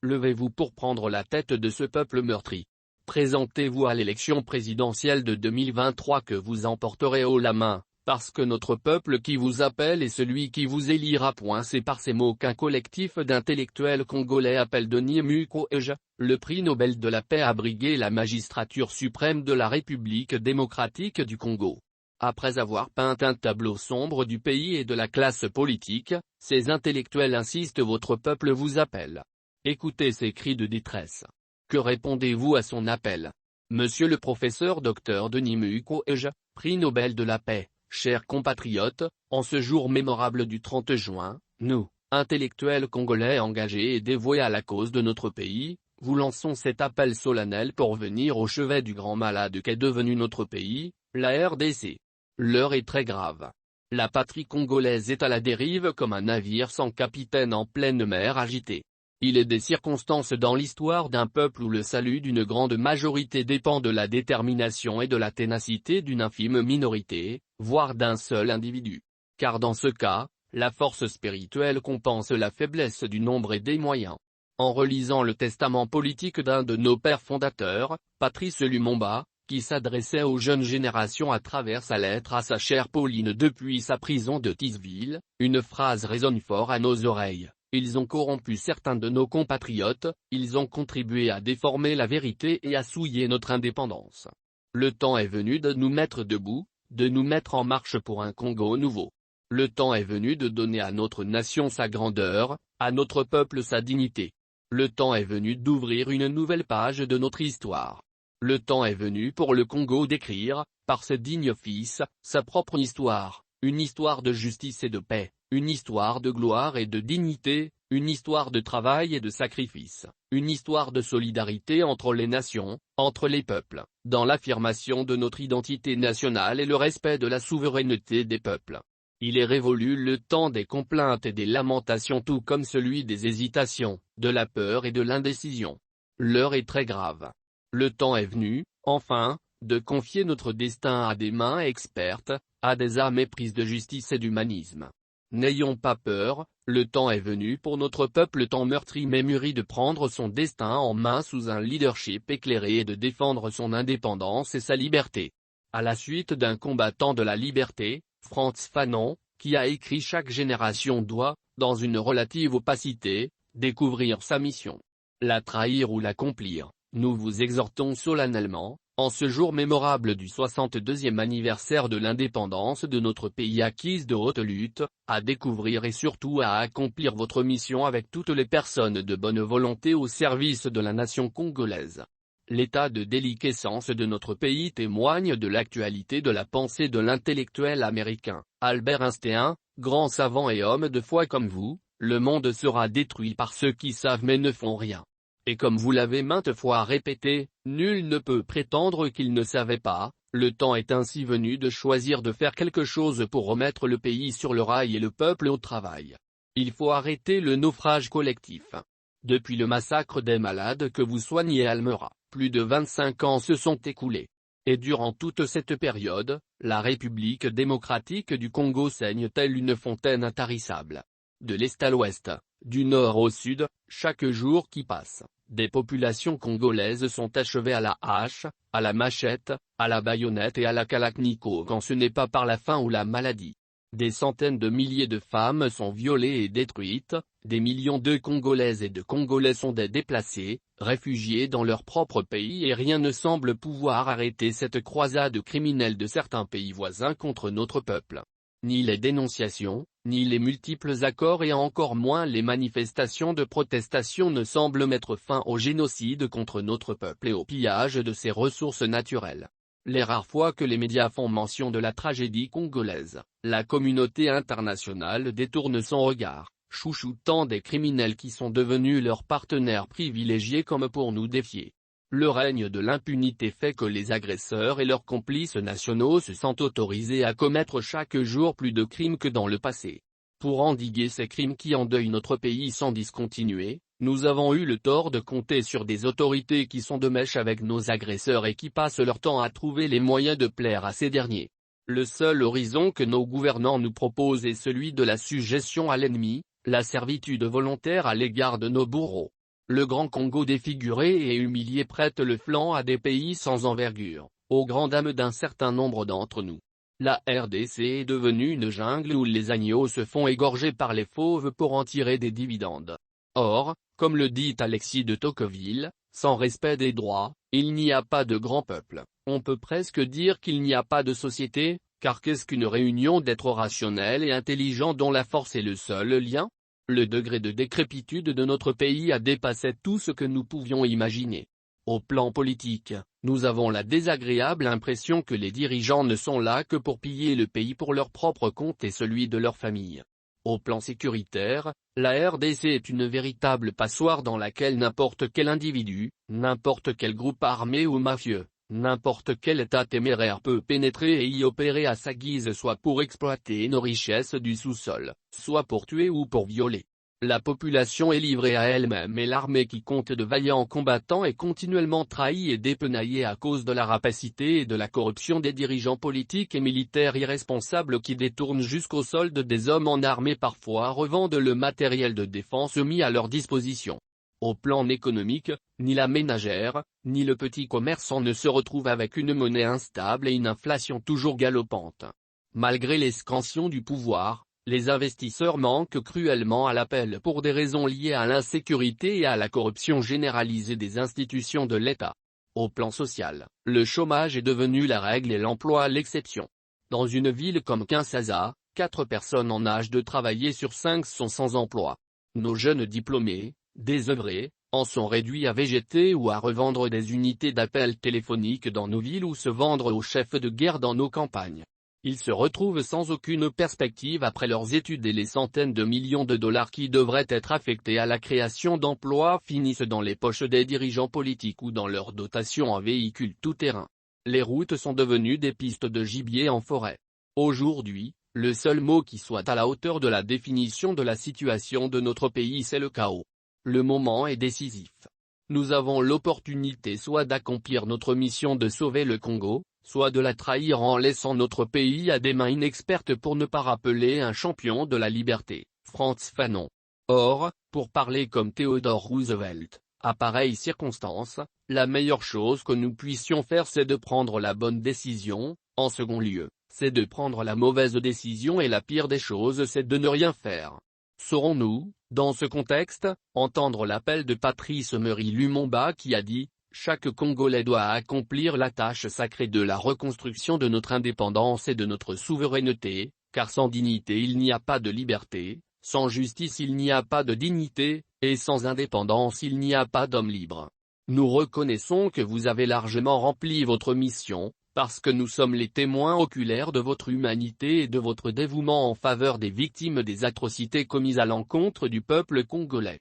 Levez-vous pour prendre la tête de ce peuple meurtri. Présentez-vous à l'élection présidentielle de 2023 que vous emporterez haut la main, parce que notre peuple qui vous appelle est celui qui vous élira. C'est par ces mots qu'un collectif d'intellectuels congolais appelle Denis Mukwege, le prix Nobel de la paix, à briguer la magistrature suprême de la République démocratique du Congo. Après avoir peint un tableau sombre du pays et de la classe politique, ces intellectuels insistent: votre peuple vous appelle. Écoutez ces cris de détresse. Que répondez-vous à son appel? Monsieur le professeur Dr Denis Mukwege, prix Nobel de la paix, chers compatriotes, en ce jour mémorable du 30 juin, nous, intellectuels congolais engagés et dévoués à la cause de notre pays, vous lançons cet appel solennel pour venir au chevet du grand malade qu'est devenu notre pays, la RDC. L'heure est très grave. La patrie congolaise est à la dérive comme un navire sans capitaine en pleine mer agitée. Il est des circonstances dans l'histoire d'un peuple où le salut d'une grande majorité dépend de la détermination et de la ténacité d'une infime minorité, voire d'un seul individu. Car dans ce cas, la force spirituelle compense la faiblesse du nombre et des moyens. En relisant le testament politique d'un de nos pères fondateurs, Patrice Lumumba, qui s'adressait aux jeunes générations à travers sa lettre à sa chère Pauline depuis sa prison de Tisville, une phrase résonne fort à nos oreilles: ils ont corrompu certains de nos compatriotes, ils ont contribué à déformer la vérité et à souiller notre indépendance. Le temps est venu de nous mettre debout, de nous mettre en marche pour un Congo nouveau. Le temps est venu de donner à notre nation sa grandeur, à notre peuple sa dignité. Le temps est venu d'ouvrir une nouvelle page de notre histoire. Le temps est venu pour le Congo d'écrire, par ses dignes fils, sa propre histoire, une histoire de justice et de paix, une histoire de gloire et de dignité, une histoire de travail et de sacrifice, une histoire de solidarité entre les nations, entre les peuples, dans l'affirmation de notre identité nationale et le respect de la souveraineté des peuples. Il est révolu le temps des complaintes et des lamentations, tout comme celui des hésitations, de la peur et de l'indécision. L'heure est très grave. Le temps est venu, enfin, de confier notre destin à des mains expertes, à des âmes éprises de justice et d'humanisme. N'ayons pas peur, le temps est venu pour notre peuple tant meurtri mais mûri de prendre son destin en main sous un leadership éclairé et de défendre son indépendance et sa liberté. À la suite d'un combattant de la liberté, Frantz Fanon, qui a écrit Chaque génération doit, dans une relative opacité, découvrir sa mission. La trahir ou l'accomplir. Nous vous exhortons solennellement, en ce jour mémorable du 62e anniversaire de l'indépendance de notre pays acquise de haute lutte, à découvrir et surtout à accomplir votre mission avec toutes les personnes de bonne volonté au service de la nation congolaise. L'état de déliquescence de notre pays témoigne de l'actualité de la pensée de l'intellectuel américain, Albert Einstein, grand savant et homme de foi comme vous: le monde sera détruit par ceux qui savent mais ne font rien. Et comme vous l'avez maintes fois répété, nul ne peut prétendre qu'il ne savait pas. Le temps est ainsi venu de choisir de faire quelque chose pour remettre le pays sur le rail et le peuple au travail. Il faut arrêter le naufrage collectif. Depuis le massacre des malades que vous soignez à Almera, plus de 25 ans se sont écoulés. Et durant toute cette période, la République démocratique du Congo saigne telle une fontaine intarissable. De l'est à l'ouest, du nord au sud, chaque jour qui passe, des populations congolaises sont achevées à la hache, à la machette, à la baïonnette et à la kalachnikov quand ce n'est pas par la faim ou la maladie. Des centaines de milliers de femmes sont violées et détruites, des millions de Congolaises et de Congolais sont des déplacés, réfugiés dans leur propre pays et rien ne semble pouvoir arrêter cette croisade criminelle de certains pays voisins contre notre peuple. Ni les dénonciations, ni les multiples accords et encore moins les manifestations de protestation ne semblent mettre fin au génocide contre notre peuple et au pillage de ses ressources naturelles. Les rares fois que les médias font mention de la tragédie congolaise, la communauté internationale détourne son regard, chouchoutant des criminels qui sont devenus leurs partenaires privilégiés comme pour nous défier. Le règne de l'impunité fait que les agresseurs et leurs complices nationaux se sentent autorisés à commettre chaque jour plus de crimes que dans le passé. Pour endiguer ces crimes qui endeuillent notre pays sans discontinuer, nous avons eu le tort de compter sur des autorités qui sont de mèche avec nos agresseurs et qui passent leur temps à trouver les moyens de plaire à ces derniers. Le seul horizon que nos gouvernants nous proposent est celui de la sujétion à l'ennemi, la servitude volontaire à l'égard de nos bourreaux. Le Grand Congo défiguré et humilié prête le flanc à des pays sans envergure, aux grandes dames d'un certain nombre d'entre nous. La RDC est devenue une jungle où les agneaux se font égorger par les fauves pour en tirer des dividendes. Or, comme le dit Alexis de Tocqueville, sans respect des droits, il n'y a pas de grand peuple. On peut presque dire qu'il n'y a pas de société, car qu'est-ce qu'une réunion d'êtres rationnels et intelligents dont la force est le seul lien? Le degré de décrépitude de notre pays a dépassé tout ce que nous pouvions imaginer. Au plan politique, nous avons la désagréable impression que les dirigeants ne sont là que pour piller le pays pour leur propre compte et celui de leur famille. Au plan sécuritaire, la RDC est une véritable passoire dans laquelle n'importe quel individu, n'importe quel groupe armé ou mafieux, n'importe quel état téméraire peut pénétrer et y opérer à sa guise, soit pour exploiter nos richesses du sous-sol, soit pour tuer ou pour violer. La population est livrée à elle-même et l'armée qui compte de vaillants combattants est continuellement trahie et dépenaillée à cause de la rapacité et de la corruption des dirigeants politiques et militaires irresponsables qui détournent jusqu'au solde des hommes en armée, parfois revendent le matériel de défense mis à leur disposition. Au plan économique, ni la ménagère, ni le petit commerçant ne se retrouvent avec une monnaie instable et une inflation toujours galopante. Malgré l'escansion du pouvoir, les investisseurs manquent cruellement à l'appel pour des raisons liées à l'insécurité et à la corruption généralisée des institutions de l'État. Au plan social, le chômage est devenu la règle et l'emploi l'exception. Dans une ville comme Kinshasa, 4 personnes en âge de travailler sur 5 sont sans emploi. Nos jeunes diplômés, désœuvrés, en sont réduits à végéter ou à revendre des unités d'appel téléphonique dans nos villes ou se vendre aux chefs de guerre dans nos campagnes. Ils se retrouvent sans aucune perspective après leurs études et les centaines de millions de dollars qui devraient être affectés à la création d'emplois finissent dans les poches des dirigeants politiques ou dans leurs dotations en véhicules tout-terrain. Les routes sont devenues des pistes de gibier en forêt. Aujourd'hui, le seul mot qui soit à la hauteur de la définition de la situation de notre pays, c'est le chaos. Le moment est décisif. Nous avons l'opportunité soit d'accomplir notre mission de sauver le Congo, soit de la trahir en laissant notre pays à des mains inexpertes, pour ne pas rappeler un champion de la liberté, Frantz Fanon. Or, pour parler comme Theodore Roosevelt, à pareille circonstance, la meilleure chose que nous puissions faire, c'est de prendre la bonne décision. En second lieu, c'est de prendre la mauvaise décision, et la pire des choses, c'est de ne rien faire. Saurons-nous, dans ce contexte, entendre l'appel de Patrice Emery Lumumba qui a dit: chaque Congolais doit accomplir la tâche sacrée de la reconstruction de notre indépendance et de notre souveraineté, car sans dignité il n'y a pas de liberté, sans justice il n'y a pas de dignité, et sans indépendance il n'y a pas d'homme libre. Nous reconnaissons que vous avez largement rempli votre mission, parce que nous sommes les témoins oculaires de votre humanité et de votre dévouement en faveur des victimes des atrocités commises à l'encontre du peuple congolais.